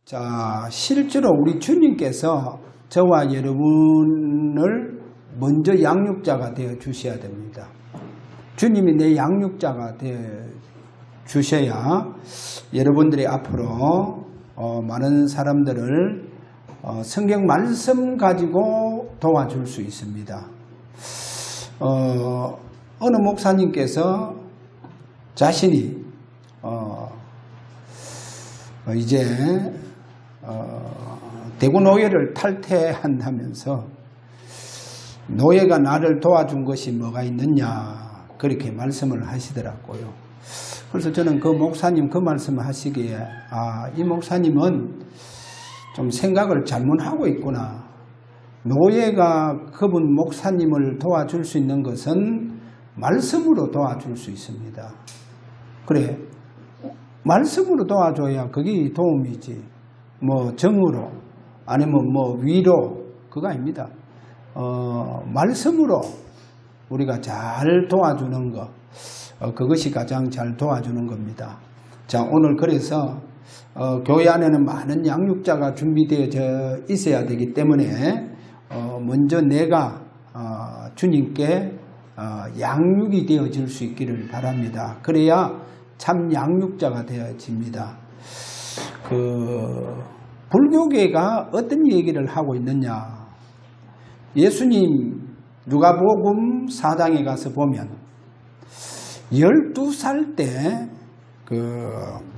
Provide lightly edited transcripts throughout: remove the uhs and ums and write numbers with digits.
자, 실제로 우리 주님께서 저와 여러분을 먼저 양육자가 되어 주셔야 됩니다. 주님이 내 양육자가 되어 주셔야 여러분들이 앞으로 많은 사람들을 성경 말씀 가지고 도와줄 수 있습니다. 어느 목사님께서 자신이 이제 대구 노예를 탈퇴한다면서 노예가 나를 도와준 것이 뭐가 있느냐 그렇게 말씀을 하시더라고요. 그래서 저는 그 목사님 그 말씀을 하시기에 이 목사님은 좀 생각을 잘못하고 있구나. 노예가 그분 목사님을 도와줄 수 있는 것은 말씀으로 도와줄 수 있습니다. 그래, 말씀으로 도와줘야 그게 도움이지. 뭐 정으로 아니면 뭐 위로 그거 아닙니다. 말씀으로 우리가 잘 도와주는 것, 그것이 가장 잘 도와주는 겁니다. 자, 오늘 그래서 교회 안에는 많은 양육자가 준비되어 있어야 되기 때문에 먼저 내가 주님께 양육이 되어질 수 있기를 바랍니다. 그래야 참 양육자가 되어집니다. 불교계가 어떤 얘기를 하고 있느냐. 예수님 누가복음 4장에 가서 보면 12살 때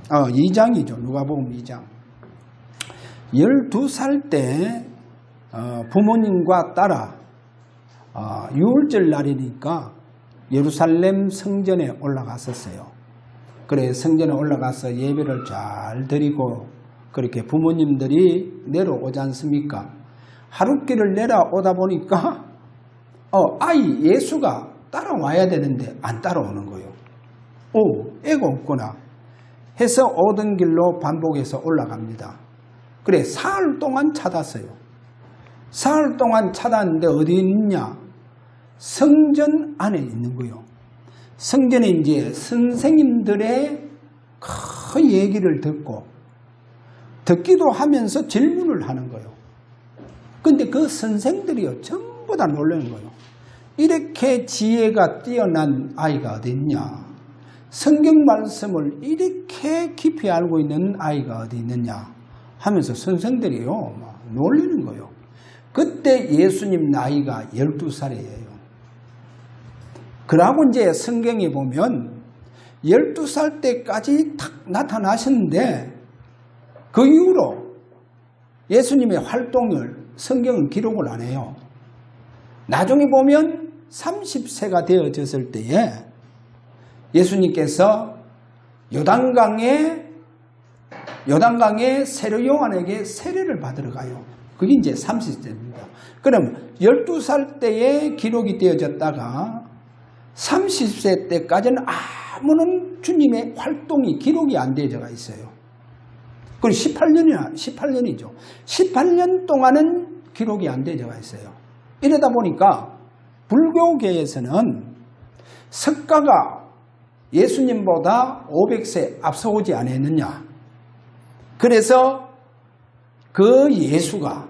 2장이죠. 누가복음 2장. 12살 때 부모님과 따라 유월절 날이니까 예루살렘 성전에 올라갔었어요. 그래 성전에 올라가서 예배를 잘 드리고 그렇게 부모님들이 내려오지 않습니까? 하룻길을 내려오다 보니까 아이 예수가 따라와야 되는데 안 따라오는 거예요. 애가 없구나 해서 오던 길로 반복해서 올라갑니다. 그래 사흘 동안 찾았어요. 사흘 동안 찾았는데 어디 있냐? 성전 안에 있는 거예요. 성전에 이제 선생님들의 큰 얘기를 듣기도 하면서 질문을 하는 거예요. 근데 그 선생들이요 전부 다 놀라는 거예요. 이렇게 지혜가 뛰어난 아이가 어디 있냐? 성경 말씀을 이렇게 깊이 알고 있는 아이가 어디 있느냐? 하면서 선생들이요 막 놀리는 거예요. 그때 예수님 나이가 12살이에요. 그러고 이제 성경에 보면 12살 때까지 탁 나타나셨는데 그 이후로 예수님의 활동을 성경은 기록을 안 해요. 나중에 보면 30세가 되어졌을 때에 예수님께서 요단강에 세례 요한에게 세례를 받으러 가요. 그게 이제 30세입니다. 그럼 12살 때에 기록이 되어졌다가 30세 때까지는 아무런 주님의 활동이 기록이 안 되어져 있어요. 그리고 18년이죠. 18년 동안은 기록이 안 되어져 있어요. 이러다 보니까 불교계에서는 석가가 예수님보다 500세 앞서오지 않았느냐. 그래서 그 예수가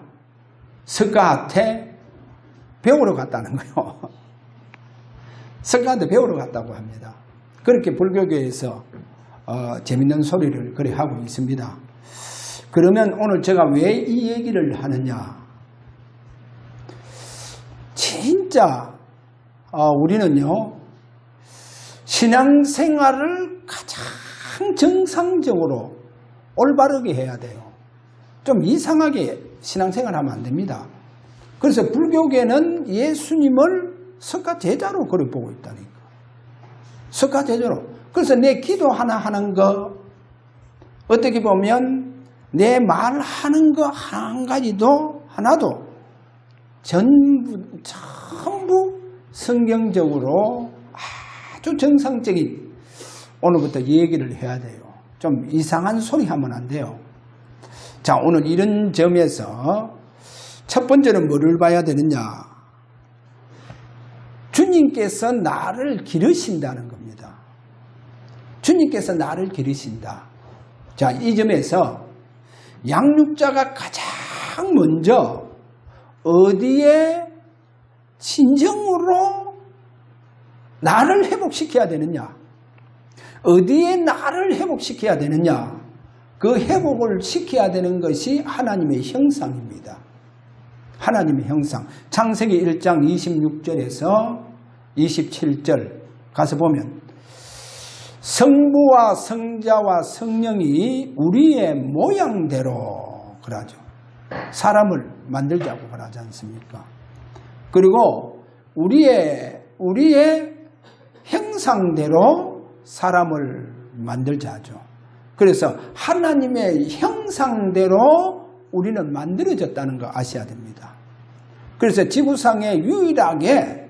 석가한테 배우러 갔다는 거예요. 석가한테 배우러 갔다고 합니다. 그렇게 불교계에서 재밌는 소리를 그래 하고 있습니다. 그러면 오늘 제가 왜 이 얘기를 하느냐. 진짜 우리는요 신앙생활을 가장 정상적으로 올바르게 해야 돼요. 좀 이상하게 신앙생활하면 안 됩니다. 그래서 불교계는 예수님을 석가 제자로 그래 보고 있다니까. 석가 제자로. 그래서 내 기도 하나 하는 거 어떻게 보면 내 말하는 거 한 가지도 하나도 전부 성경적으로 아주 정상적인 오늘부터 얘기를 해야 돼요. 좀 이상한 소리 하면 안 돼요. 자, 오늘 이런 점에서 첫 번째는 뭐를 봐야 되느냐. 주님께서 나를 기르신다는 겁니다. 주님께서 나를 기르신다. 자, 이 점에서 양육자가 가장 먼저 어디에 진정으로 나를 회복시켜야 되느냐? 어디에 나를 회복시켜야 되느냐? 그 회복을 시켜야 되는 것이 하나님의 형상입니다. 하나님의 형상. 창세기 1장 26절에서 27절 가서 보면 성부와 성자와 성령이 우리의 모양대로 그러죠. 사람을 만들자고 그러지 않습니까? 그리고 우리의 형상대로 사람을 만들자죠. 그래서 하나님의 형상대로 우리는 만들어졌다는 거 아셔야 됩니다. 그래서 지구상에 유일하게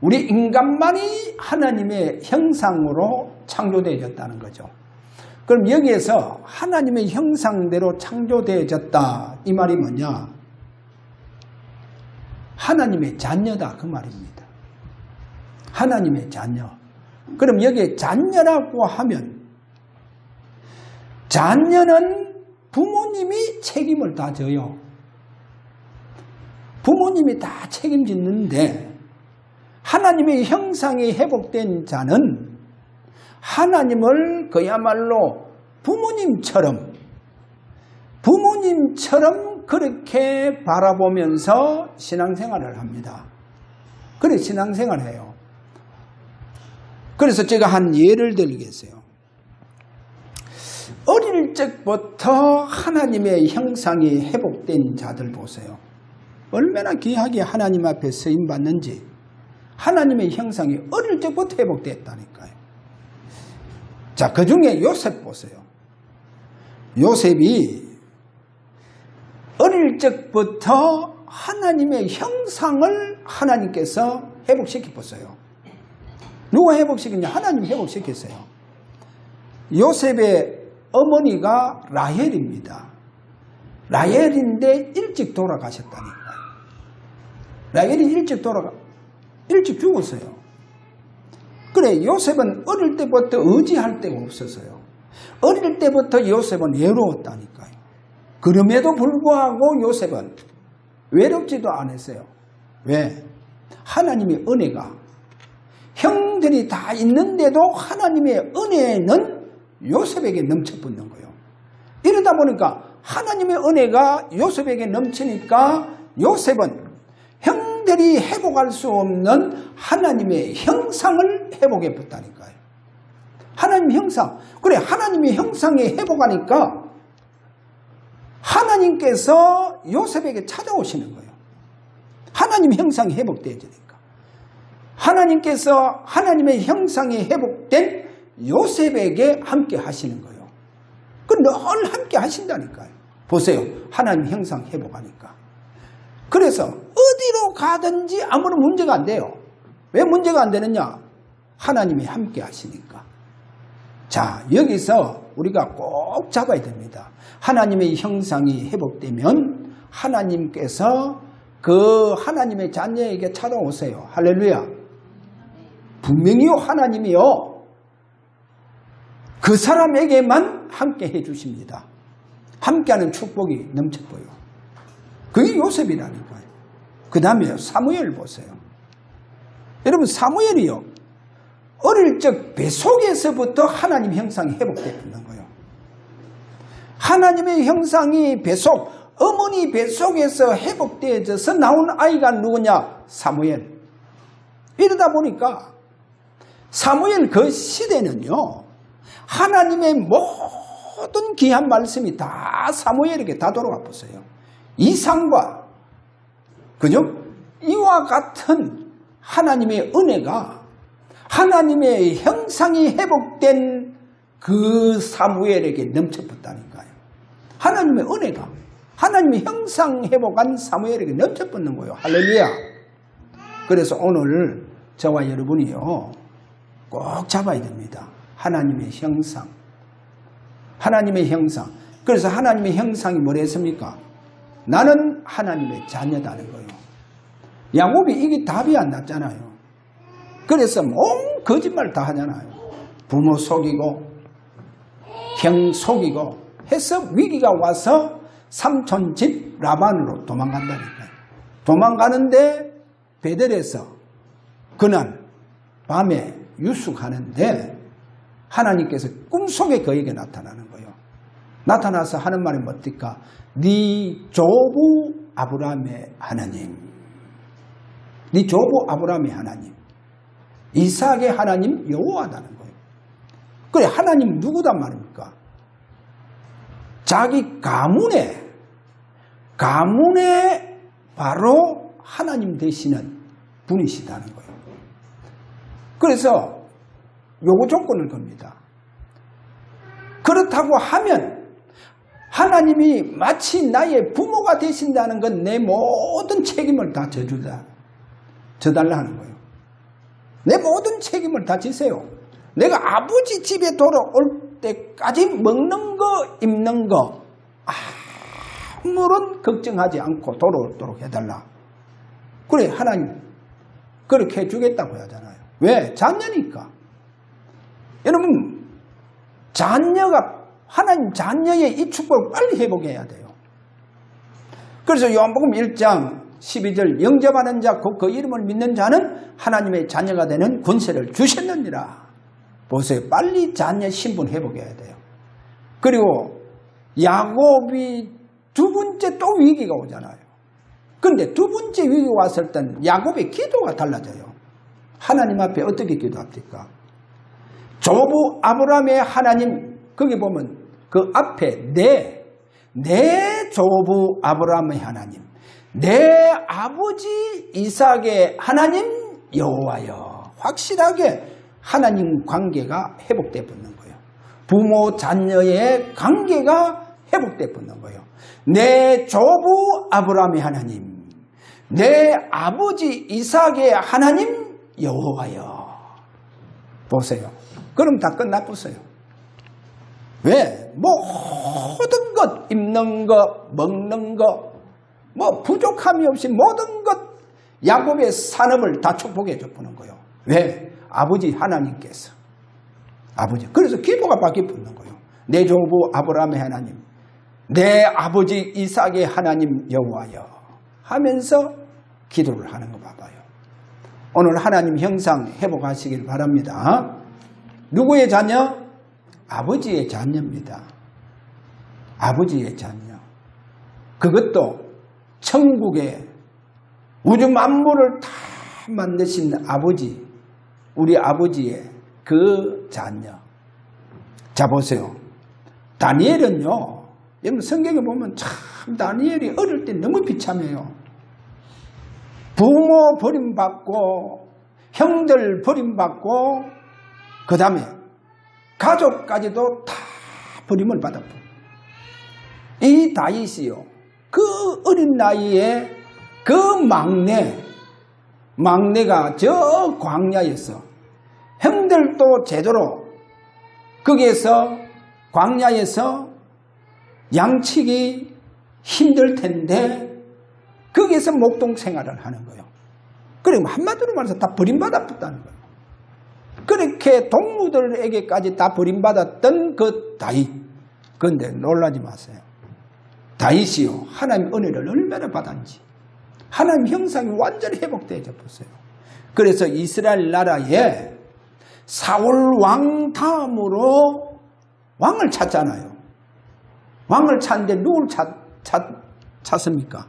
우리 인간만이 하나님의 형상으로 창조되어졌다는 거죠. 그럼 여기에서 하나님의 형상대로 창조되어졌다 이 말이 뭐냐? 하나님의 자녀다 그 말입니다. 하나님의 자녀. 그럼 여기에 자녀라고 하면 자녀는 부모님이 책임을 다 져요. 부모님이 다 책임짓는데 하나님의 형상이 회복된 자는 하나님을 그야말로 부모님처럼 그렇게 바라보면서 신앙생활을 합니다. 그래 신앙생활해요. 그래서 제가 한 예를 들겠어요. 어릴 적부터 하나님의 형상이 회복된 자들 보세요. 얼마나 귀하게 하나님 앞에 쓰임받는지. 하나님의 형상이 어릴 적부터 회복됐다니까요. 자, 그 중에 요셉 보세요. 요셉이 어릴 적부터 하나님의 형상을 하나님께서 회복시켰어요. 누가 회복시켰냐? 하나님이 회복시켰어요. 요셉의 어머니가 라헬입니다. 라헬인데 일찍 돌아가셨다니까요. 라헬이 일찍 죽었어요. 그래, 요셉은 어릴 때부터 의지할 데가 없었어요. 어릴 때부터 요셉은 외로웠다니까요. 그럼에도 불구하고 요셉은 외롭지도 않았어요. 왜? 하나님의 은혜가 형들이 다 있는데도 하나님의 은혜는 요셉에게 넘쳐붙는 거예요. 이러다 보니까 하나님의 은혜가 요셉에게 넘치니까 요셉은 형들이 회복할 수 없는 하나님의 형상을 회복해 붙다니까요. 하나님 형상. 그래, 하나님의 형상이 회복하니까 하나님께서 요셉에게 찾아오시는 거예요. 하나님 형상이 회복되어지니까. 하나님께서 하나님의 형상이 회복된 요셉에게 함께 하시는 거예요. 그 늘 함께 하신다니까요. 보세요. 하나님 형상 회복하니까. 그래서 어디로 가든지 아무런 문제가 안 돼요. 왜 문제가 안 되느냐? 하나님이 함께 하시니까. 자, 여기서 우리가 꼭 잡아야 됩니다. 하나님의 형상이 회복되면 하나님께서 그 하나님의 자녀에게 찾아오세요. 할렐루야. 분명히요, 하나님이요, 그 사람에게만 함께 해주십니다. 함께하는 축복이 넘쳐보여. 그게 요셉이라니까요. 그 다음에 사무엘 보세요. 여러분, 사무엘이요, 어릴 적 뱃속에서부터 하나님 형상이 회복되는 거예요. 하나님의 형상이 어머니 뱃속에서 회복되어져서 나온 아이가 누구냐? 사무엘. 이러다 보니까 사무엘 그 시대는요, 하나님의 모든 귀한 말씀이 다 사무엘에게 다 돌아가 보세요. 이상과, 그죠? 이와 같은 하나님의 은혜가 하나님의 형상이 회복된 그 사무엘에게 넘쳐붙다니까요. 하나님의 은혜가 하나님의 형상 회복한 사무엘에게 넘쳐붙는 거예요. 할렐루야. 그래서 오늘 저와 여러분이요, 꼭 잡아야 됩니다. 하나님의 형상. 하나님의 형상. 그래서 하나님의 형상이 뭐랬습니까? 나는 하나님의 자녀다는 거예요. 야곱이 이게 답이 안 났잖아요. 그래서 온 거짓말 다 하잖아요. 부모 속이고 형 속이고 해서 위기가 와서 삼촌 집 라반으로 도망간다니까요. 도망가는데 베델에서 그날 밤에 유숙하는데 하나님께서 꿈속에 그에게 나타나는 거예요. 나타나서 하는 말이 뭡니까? 네 조부 아브라함의 하나님, 네 조부 아브라함의 하나님, 이삭의 하나님 여호와다는 거예요. 그래, 하나님 누구단 말입니까? 자기 가문에 바로 하나님 되시는 분이시다는 거예요. 그래서 요구 조건을 겁니다. 그렇다고 하면 하나님이 마치 나의 부모가 되신다는 건 내 모든 책임을 다 져달라 하는 거예요. 내 모든 책임을 다 지세요. 내가 아버지 집에 돌아올 때까지 먹는 거 입는 거 아무런 걱정하지 않고 돌아오도록 해달라. 그래, 하나님 그렇게 해주겠다고 하잖아요. 왜? 자녀니까. 여러분, 하나님 자녀의 이 축복을 빨리 회복해야 돼요. 그래서 요한복음 1장 12절 영접하는 자 곧 그 이름을 믿는 자는 하나님의 자녀가 되는 권세를 주셨느니라. 보세요. 빨리 자녀 신분 회복해야 돼요. 그리고 야곱이 두 번째 또 위기가 오잖아요. 그런데 두 번째 위기가 왔을 땐 야곱의 기도가 달라져요. 하나님 앞에 어떻게 기도합니까? 조부 아브라함의 하나님, 거기 보면 그 앞에 내 조부 아브라함의 하나님, 내 아버지 이삭의 하나님 여호와여. 확실하게 하나님 관계가 회복돼 붙는 거예요. 부모 자녀의 관계가 회복돼 붙는 거예요. 내 조부 아브라함의 하나님, 내 아버지 이삭의 하나님 여호와여. 보세요. 그럼 다 끝나버렸어요. 왜? 모든 것, 입는 것, 먹는 것, 부족함이 없이 모든 것, 야곱의 산업을 다 축복해 줘 보는 거예요. 왜? 아버지 하나님께서. 그래서 기도가 바뀌어 붙는 거예요. 내 조부 아브라함의 하나님, 내 아버지 이삭의 하나님 여호와여 하면서 기도를 하는 거 봐봐요. 오늘 하나님 형상 회복하시길 바랍니다. 누구의 자녀? 아버지의 자녀입니다. 아버지의 자녀. 그것도 천국의 우주 만물을 다 만드신 아버지, 우리 아버지의 그 자녀. 자, 보세요. 다니엘은요, 여러분 성경에 보면 참 다니엘이 어릴 때 너무 비참해요. 부모 버림받고 형들 버림받고 그 다음에 가족까지도 다 버림을 받았고, 이 다윗이요, 그 어린 나이에 그 막내가 저 광야에서, 형들도 제대로 거기에서 광야에서 양치기 힘들 텐데 거기에서 목동 생활을 하는 거예요. 그리고 한마디로 말해서 다 버림받았다는 거예요. 그렇게 동무들에게까지 다 버림받았던 그 다윗. 그런데 놀라지 마세요. 다윗이요, 하나님 은혜를 얼마나 받았는지, 하나님 형상이 완전히 회복되어져 보세요. 그래서 이스라엘 나라에 사울 왕 다음으로 왕을 찾잖아요. 왕을 찾는데 누굴 찾습니까?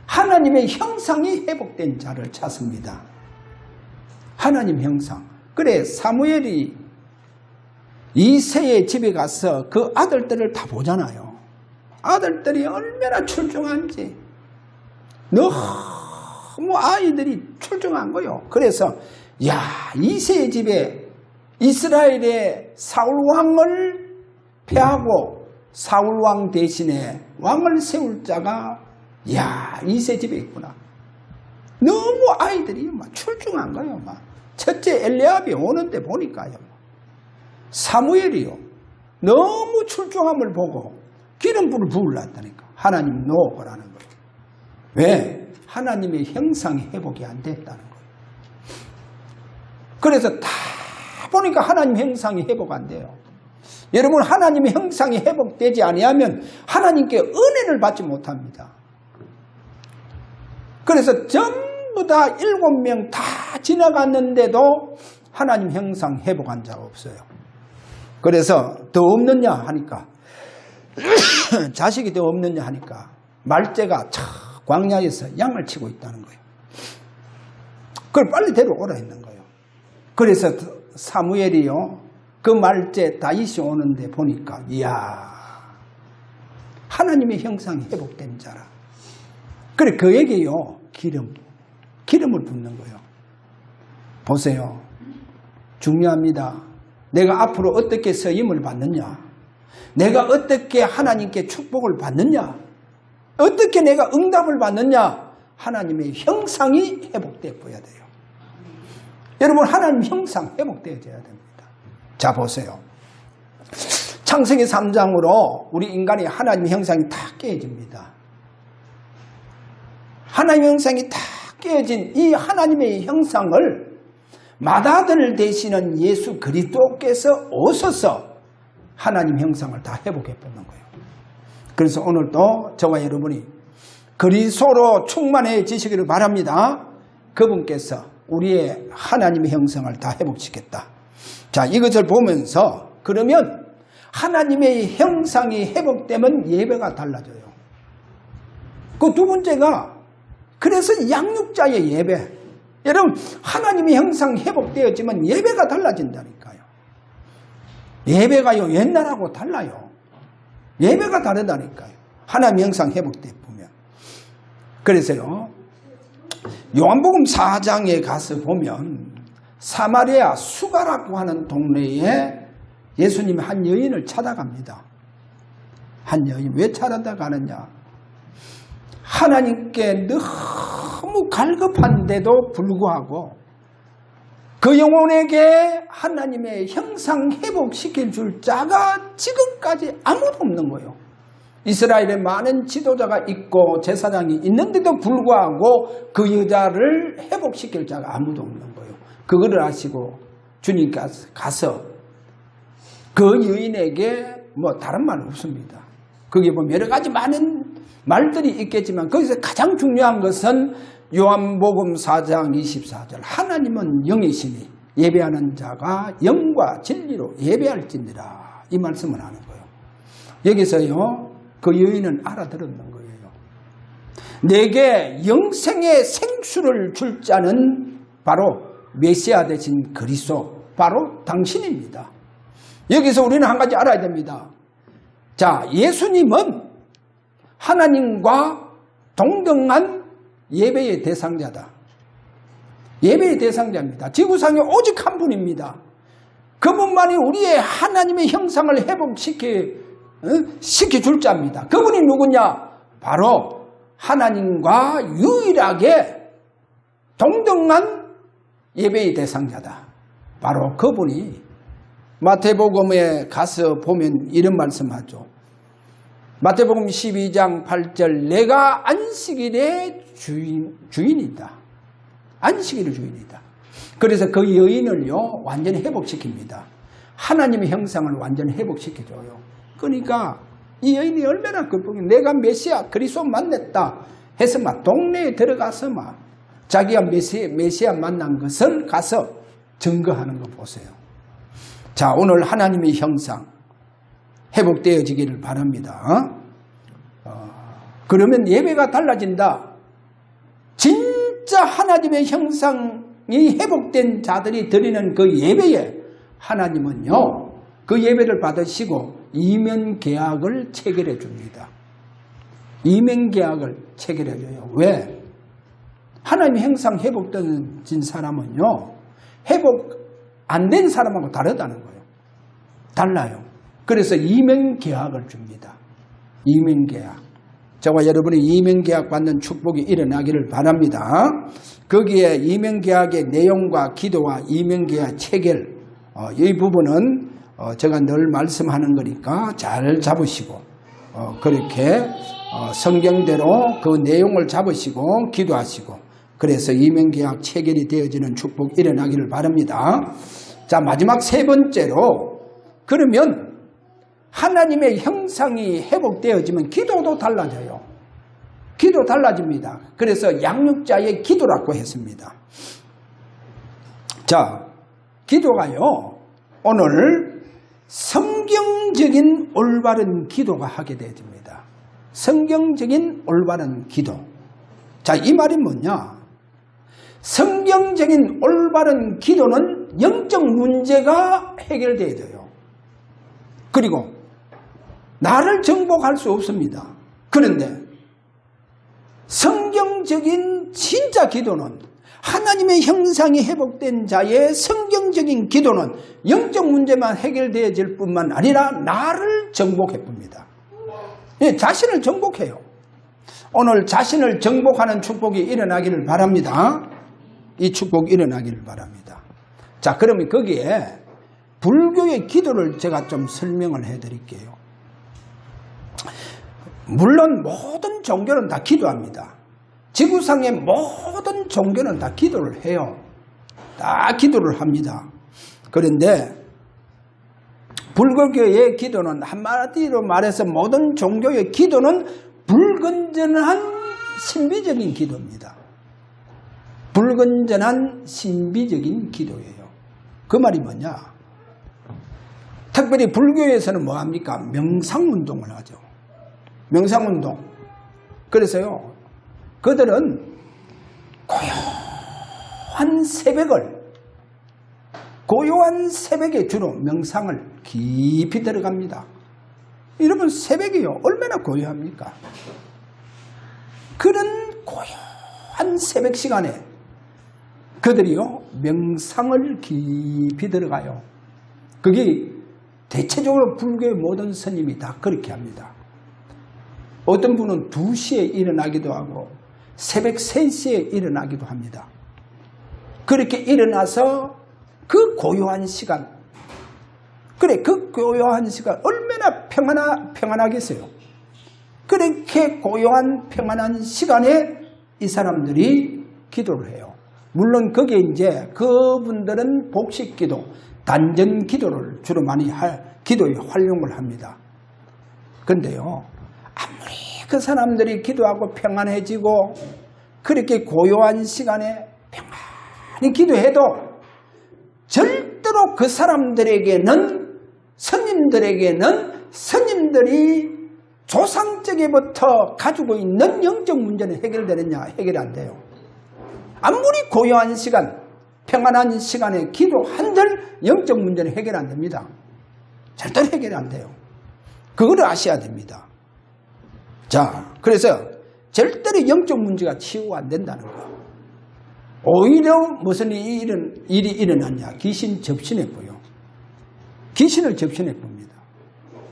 하나님의 형상이 회복된 자를 찾습니다. 하나님 형상. 그래, 사무엘이 이새의 집에 가서 그 아들들을 다 보잖아요. 아들들이 얼마나 출중한지. 너무 아이들이 출중한 거요. 그래서 이새의 집에 이스라엘의 사울왕을 패하고 사울왕 대신에 왕을 세울 자가 이새 집에 있구나. 너무 아이들이 막 출중한 거예요. 막 첫째 엘리압이 오는데 보니까요, 사무엘이요, 너무 출중함을 보고 기름불을 부을랐다니까. 하나님 놓으라는 거예요. 왜? 하나님의 형상이 회복이 안 됐다는 거예요. 그래서 다 보니까 하나님 형상이 회복 안 돼요. 여러분, 하나님의 형상이 회복되지 아니하면 하나님께 은혜를 받지 못합니다. 그래서 전부 다 7명 다 지나갔는데도 하나님 형상 회복한 자가 없어요. 그래서 더 없느냐 하니까 자식이 더 없느냐 하니까 말째가 광야에서 양을 치고 있다는 거예요. 그걸 빨리 데려오라 했는 거예요. 그래서 사무엘이요, 그 말째 다윗이 오는데 보니까 이야, 하나님의 형상이 회복된 자라. 그래 그에게요 기름을 붓는 거예요. 보세요, 중요합니다. 내가 앞으로 어떻게 서임을 받느냐, 내가 어떻게 하나님께 축복을 받느냐, 어떻게 내가 응답을 받느냐, 하나님의 형상이 회복되어야 돼요. 여러분, 하나님 형상 회복되어져야 됩니다. 자, 보세요. 창세기 3장으로 우리 인간의 하나님 형상이 다 깨집니다. 하나님 형상이 다 깨진 이 하나님의 형상을 맏아들 되시는 예수 그리스도께서 오셔서 하나님 형상을 다 회복해 보는 거예요. 그래서 오늘도 저와 여러분이 그리스도로 충만해지시기를 바랍니다. 그분께서 우리의 하나님의 형상을 다 회복시켰다. 자, 이것을 보면서 그러면 하나님의 형상이 회복되면 예배가 달라져요. 그 두 번째가, 그래서 양육자의 예배. 여러분, 하나님의 형상 회복되어지면 예배가 달라진다니까요. 예배가요 옛날하고 달라요. 예배가 다르다니까요. 하나님의 형상 회복돼 보면. 그래서요, 요한복음 4장에 가서 보면 사마리아 수가라고 하는 동네에 예수님이 한 여인을 찾아갑니다. 한 여인, 왜 찾아가느냐? 하나님께 너무 갈급한데도 불구하고 그 영혼에게 하나님의 형상 회복시킬 줄 자가 지금까지 아무도 없는 거예요. 이스라엘에 많은 지도자가 있고 제사장이 있는데도 불구하고 그 여자를 회복시킬 자가 아무도 없는 거예요. 그거를 아시고 주님께서 가서 그 여인에게 뭐 다른 말 없습니다. 거기에 보면 여러 가지 많은 말들이 있겠지만 거기서 가장 중요한 것은 요한복음 4장 24절 하나님은 영이시니 예배하는 자가 영과 진리로 예배할지니라, 이 말씀을 하는 거예요. 여기서요 그 여인은 알아들었는 거예요. 내게 영생의 생수를 줄 자는 바로 메시아 되신 그리스도, 바로 당신입니다. 여기서 우리는 한 가지 알아야 됩니다. 자, 예수님은 하나님과 동등한 예배의 대상자다. 예배의 대상자입니다. 지구상에 오직 한 분입니다. 그분만이 우리의 하나님의 형상을 시켜줄 자입니다. 그분이 누구냐? 바로 하나님과 유일하게 동등한 예배의 대상자다. 바로 그분이 마태복음에 가서 보면 이런 말씀하죠. 마태복음 12장 8절 내가 안식일의 주인이다. 안식일의 주인이다. 그래서 그 여인을요 완전히 회복시킵니다. 하나님의 형상을 완전히 회복시켜줘요. 그러니까 이 여인이 얼마나 기쁘게 내가 메시아 그리스도 만났다 해서 막 동네에 들어가서 막 자기가 메시아 만난 것을 가서 증거하는 거 보세요. 자, 오늘 하나님의 형상 회복되어지기를 바랍니다. 그러면 예배가 달라진다. 진짜 하나님의 형상이 회복된 자들이 드리는 그 예배에 하나님은요 그 예배를 받으시고 이면계약을 체결해 줍니다. 이면계약을 체결해 줘요. 왜? 하나님의 형상 회복된 사람은요 회복 안 된 사람하고 다르다는 거예요. 달라요. 그래서 이면계약을 줍니다. 이면계약. 저와 여러분이 이면계약 받는 축복이 일어나기를 바랍니다. 거기에 이면계약의 내용과 기도와 이면계약 체결, 이 부분은 제가 늘 말씀하는 거니까 잘 잡으시고 그렇게 성경대로 그 내용을 잡으시고 기도하시고 그래서 이면계약 체결이 되어지는 축복이 일어나기를 바랍니다. 자, 마지막 세 번째로, 그러면 하나님의 형상이 회복되어지면 기도도 달라져요. 기도 달라집니다. 그래서 양육자의 기도라고 했습니다. 자, 기도가요, 오늘 성경적인 올바른 기도가 하게 되어집니다. 성경적인 올바른 기도. 자, 이 말이 뭐냐? 성경적인 올바른 기도는 영적 문제가 해결되어야 돼요. 그리고 나를 정복할 수 없습니다. 그런데 성경적인 진짜 기도는, 하나님의 형상이 회복된 자의 성경적인 기도는 영적 문제만 해결되어질 뿐만 아니라 나를 정복해 봅니다. 예, 자신을 정복해요. 오늘 자신을 정복하는 축복이 일어나기를 바랍니다. 이 축복이 일어나기를 바랍니다. 자, 그러면 거기에 불교의 기도를 제가 좀 설명을 해드릴게요. 물론 모든 종교는 다 기도합니다. 지구상의 모든 종교는 다 기도를 해요. 다 기도를 합니다. 그런데 불교의 기도는, 한마디로 말해서 모든 종교의 기도는 불건전한 신비적인 기도입니다. 불건전한 신비적인 기도예요. 그 말이 뭐냐? 특별히 불교에서는 뭐합니까? 명상운동을 하죠. 명상운동. 그래서요, 그들은 고요한 새벽에 주로 명상을 깊이 들어갑니다. 여러분, 새벽이요, 얼마나 고요합니까? 그런 고요한 새벽 시간에 그들이요, 명상을 깊이 들어가요. 그게 대체적으로 불교의 모든 스님이 다 그렇게 합니다. 어떤 분은 2시에 일어나기도 하고 새벽 3시에 일어나기도 합니다. 그렇게 일어나서 그 고요한 시간, 그래, 그 고요한 시간 얼마나 평안하겠어요. 그렇게 고요한 평안한 시간에 이 사람들이 기도를 해요. 물론 거기에 이제 그분들은 복식 기도, 단전 기도를 주로 많이 기도에 활용을 합니다. 근데요, 아무리 그 사람들이 기도하고 평안해지고 그렇게 고요한 시간에 평안히 기도해도 절대로 그 사람들에게는, 스님들이 조상적에부터 가지고 있는 영적 문제는 해결되느냐? 해결이 안 돼요. 아무리 고요한 시간, 평안한 시간에 기도한들 영적 문제는 해결 안 됩니다. 절대로 해결이 안 돼요. 그걸 아셔야 됩니다. 자, 그래서 절대로 영적 문제가 치유가 안 된다는 거예요. 오히려 무슨 일이 일어났냐? 귀신 접신했고요. 귀신을 접신해봅니다.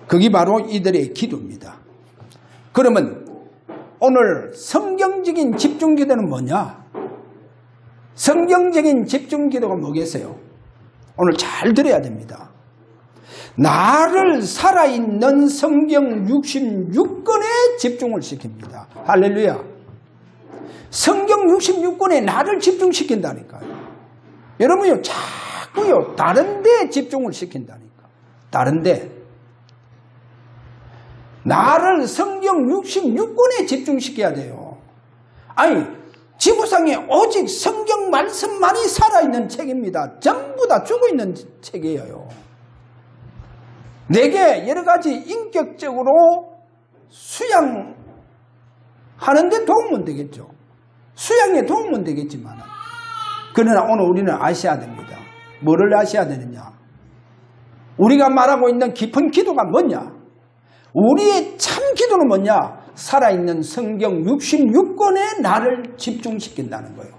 그게 바로 이들의 기도입니다. 그러면 오늘 성경적인 집중기도는 뭐냐? 성경적인 집중기도가 뭐겠어요? 오늘 잘 들어야 됩니다. 나를 살아있는 성경 66권에 집중을 시킵니다. 할렐루야. 성경 66권에 나를 집중시킨다니까요. 여러분요, 자꾸요, 다른 데 집중을 시킨다니까. 다른 데. 나를 성경 66권에 집중시켜야 돼요. 아니, 지구상에 오직 성경 말씀만이 살아있는 책입니다. 전부 다 죽어있는 책이에요. 내게 여러 가지 인격적으로 수양하는데 도움은 되겠죠. 수양에 도움은 되겠지만, 그러나 오늘 우리는 아셔야 됩니다. 뭐를 아셔야 되느냐? 우리가 말하고 있는 깊은 기도가 뭐냐? 우리의 참 기도는 뭐냐? 살아있는 성경 66권에 나를 집중시킨다는 거예요.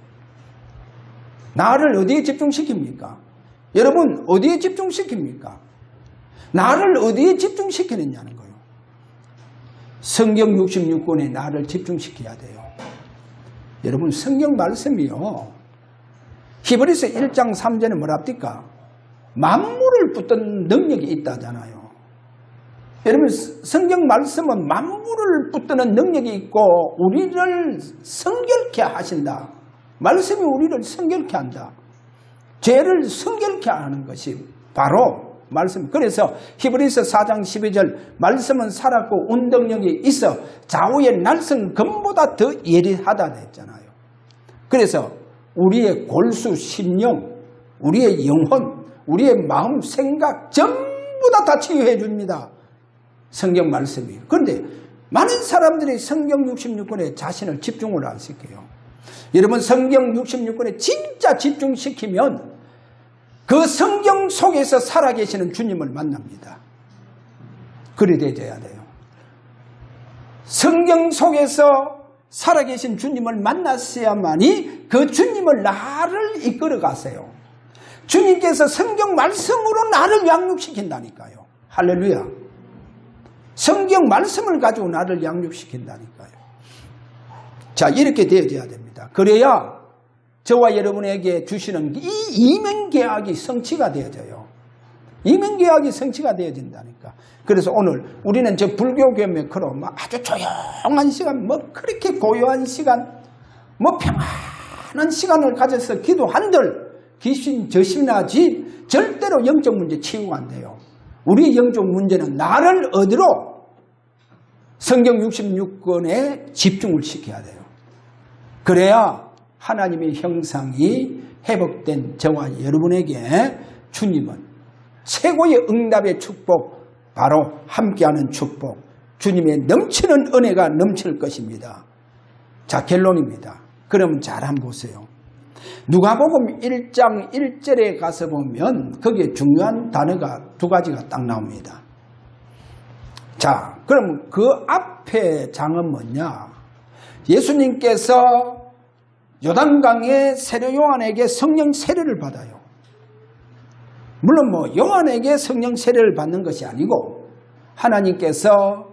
나를 어디에 집중시킵니까? 여러분, 어디에 집중시킵니까? 나를 어디에 집중시키느냐는 거예요. 성경 66권에 나를 집중시켜야 돼요. 여러분, 성경 말씀이요, 히브리서 1장 3절에 뭐랍니까? 만물을 붙든 능력이 있다잖아요. 여러분, 성경 말씀은 만물을 붙드는 능력이 있고 우리를 성결케 하신다. 말씀이 우리를 성결케 한다. 죄를 성결케 하는 것이 바로 말씀. 그래서 히브리서 4장 12절 말씀은 살았고 운동력이 있어 좌우의 날선 검보다 더 예리하다 했잖아요. 그래서 우리의 골수, 심령, 우리의 영혼, 우리의 마음, 생각 전부 다 치유해 줍니다. 성경 말씀이. 그런데 많은 사람들이 성경 66권에 자신을 집중을 안 시켜요. 여러분 성경 66권에 진짜 집중시키면 그 성경 속에서 살아계시는 주님을 만납니다. 그리 되어야 돼요. 성경 속에서 살아계신 주님을 만났어야만이 그 주님을 나를 이끌어 가세요. 주님께서 성경 말씀으로 나를 양육시킨다니까요. 할렐루야. 성경 말씀을 가지고 나를 양육시킨다니까요. 자, 이렇게 되어져야 됩니다. 그래야 저와 여러분에게 주시는 이 이면계약이 성취가 되어져요. 이면계약이 성취가 되어진다니까. 그래서 오늘 우리는 저 불교계 메커로 아주 조용한 시간, 그렇게 고요한 시간, 평안한 시간을 가져서 기도한들 귀신 저신하지 절대로 영적 문제 치유가 안 돼요. 우리의 영적 문제는 나를 어디로 성경 66권에 집중을 시켜야 돼요. 그래야 하나님의 형상이 회복된 저와 여러분에게 주님은 최고의 응답의 축복, 바로 함께하는 축복, 주님의 넘치는 은혜가 넘칠 것입니다. 자, 결론입니다. 그럼 잘 한번 보세요. 누가복음 1장 1절에 가서 보면 거기에 중요한 단어가 두 가지가 딱 나옵니다. 자, 그럼 그 앞에 장은 뭐냐? 예수님께서 요단강의 세례 요한에게 성령 세례를 받아요. 물론 요한에게 성령 세례를 받는 것이 아니고 하나님께서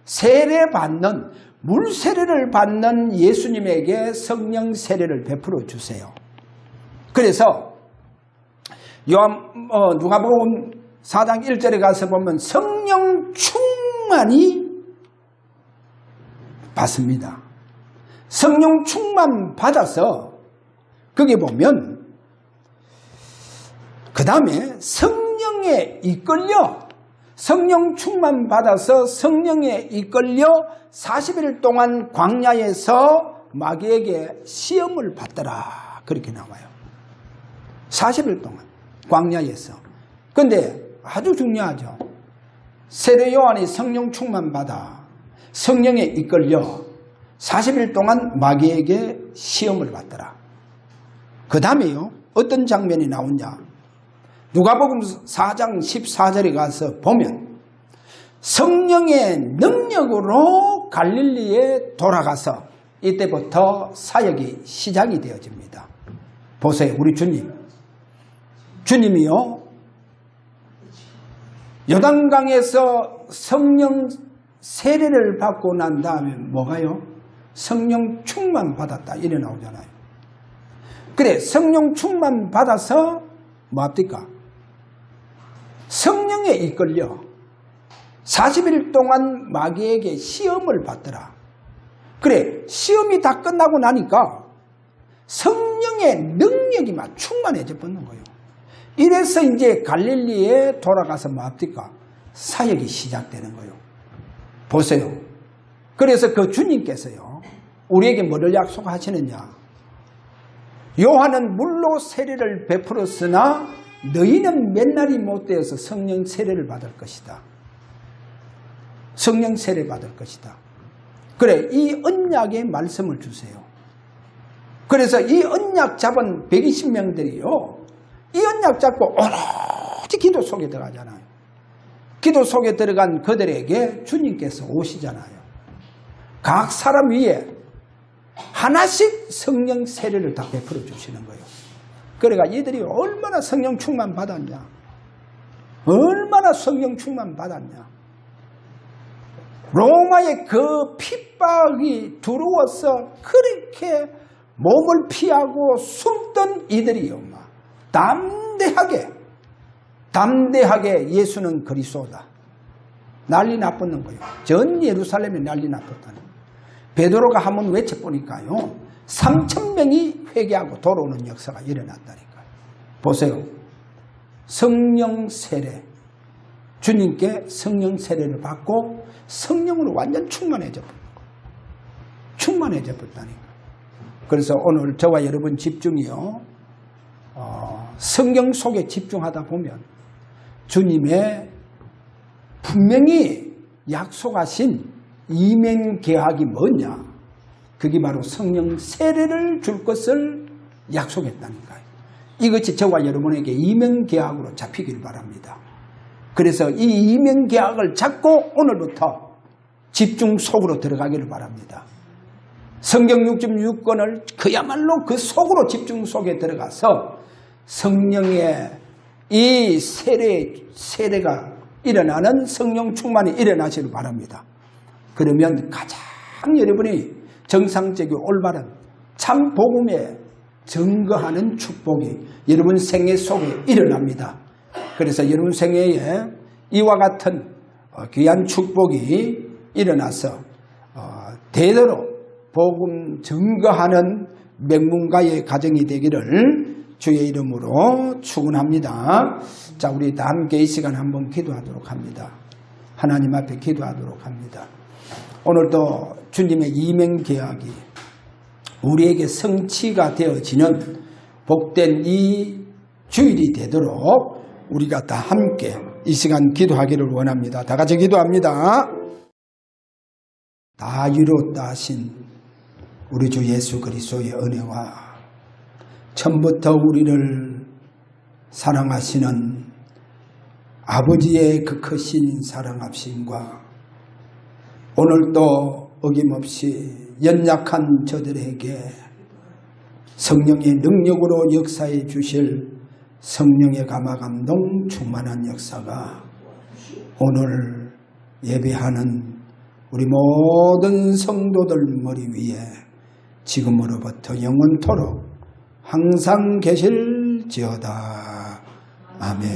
세례받는, 물 세례를 받는 예수님에게 성령 세례를 베풀어 주세요. 그래서 누가복음 4장 1절에 가서 보면 성령 충만이 받습니다. 성령 충만 받아서 거기 보면 그 다음에 성령에 이끌려, 성령 충만 받아서 성령에 이끌려 40일 동안 광야에서 마귀에게 시험을 받더라. 그렇게 나와요. 40일 동안 광야에서. 근데 아주 중요하죠. 세례 요한이 성령 충만 받아 성령에 이끌려 40일 동안 마귀에게 시험을 받더라. 그 다음에요, 어떤 장면이 나오냐? 누가복음 4장 14절에 가서 보면 성령의 능력으로 갈릴리에 돌아가서 이때부터 사역이 시작이 되어집니다. 보세요, 우리 주님이요, 요단강에서 성령 세례를 받고 난 다음에 뭐가요? 성령 충만 받았다 이래 나오잖아요. 그래, 성령 충만 받아서 뭡니까? 성령에 이끌려 40일 동안 마귀에게 시험을 받더라. 그래, 시험이 다 끝나고 나니까 성령의 능력이 막 충만해져 버는 거예요. 이래서 이제 갈릴리에 돌아가서 뭡니까? 사역이 시작되는 거예요. 보세요. 그래서 그 주님께서요, 우리에게 뭐를 약속하시느냐? 요한은 물로 세례를 베풀었으나 너희는 맨날이 못되어서 성령 세례를 받을 것이다. 성령 세례 받을 것이다. 그래, 이 언약의 말씀을 주세요. 그래서 이 언약 잡은 120명들이요, 이 언약 잡고 오로지 기도 속에 들어가잖아요. 기도 속에 들어간 그들에게 주님께서 오시잖아요. 각 사람 위에 하나씩 성령 세례를 다 베풀어 주시는 거예요. 그러니까 이들이 얼마나 성령 충만 받았냐, 얼마나 성령 충만 받았냐. 로마의 그 핍박이 두려워서 그렇게 몸을 피하고 숨던 이들이요, 담대하게 예수는 그리스도다, 난리 나쁘는 거예요. 전 예루살렘에 난리 나빴다는 거예요. 베드로가 한번 외쳐보니까요, 3,000명이 회개하고 돌아오는 역사가 일어났다니까요. 보세요. 성령 세례, 주님께 성령 세례를 받고 성령으로 완전 충만해져 버렸다니까. 그래서 오늘 저와 여러분 집중이요, 성경 속에 집중하다 보면 주님의 분명히 약속하신 이면계약이 뭐냐, 그게 바로 성령 세례를 줄 것을 약속했다니까요. 이것이 저와 여러분에게 이면계약으로 잡히길 바랍니다. 그래서 이 이면계약을 잡고 오늘부터 집중 속으로 들어가기를 바랍니다. 성경 66권을 그야말로 그 속으로 집중 속에 들어가서 성령의 이 세례가 일어나는 성령 충만이 일어나시길 바랍니다. 그러면 가장 여러분이 정상적이고 올바른 참 복음에 증거하는 축복이 여러분 생애 속에 일어납니다. 그래서 여러분 생애에 이와 같은 귀한 축복이 일어나서 대대로 복음 증거하는 명문가의 가정이 되기를 주의 이름으로 축원합니다. 자, 우리 다 함께 이 시간 한번 기도하도록 합니다. 하나님 앞에 기도하도록 합니다. 오늘도 주님의 이면계약이 우리에게 성취가 되어지는 복된 이 주일이 되도록 우리가 다 함께 이 시간 기도하기를 원합니다. 다 같이 기도합니다. 다 이루었다 하신 우리 주 예수 그리스도의 은혜와 처음부터 우리를 사랑하시는 아버지의 그 크신 사랑하심과 오늘도 어김없이 연약한 저들에게 성령의 능력으로 역사해 주실 성령의 감화감동 충만한 역사가 오늘 예배하는 우리 모든 성도들 머리 위에 지금으로부터 영원토록 항상 계실지어다. 아멘.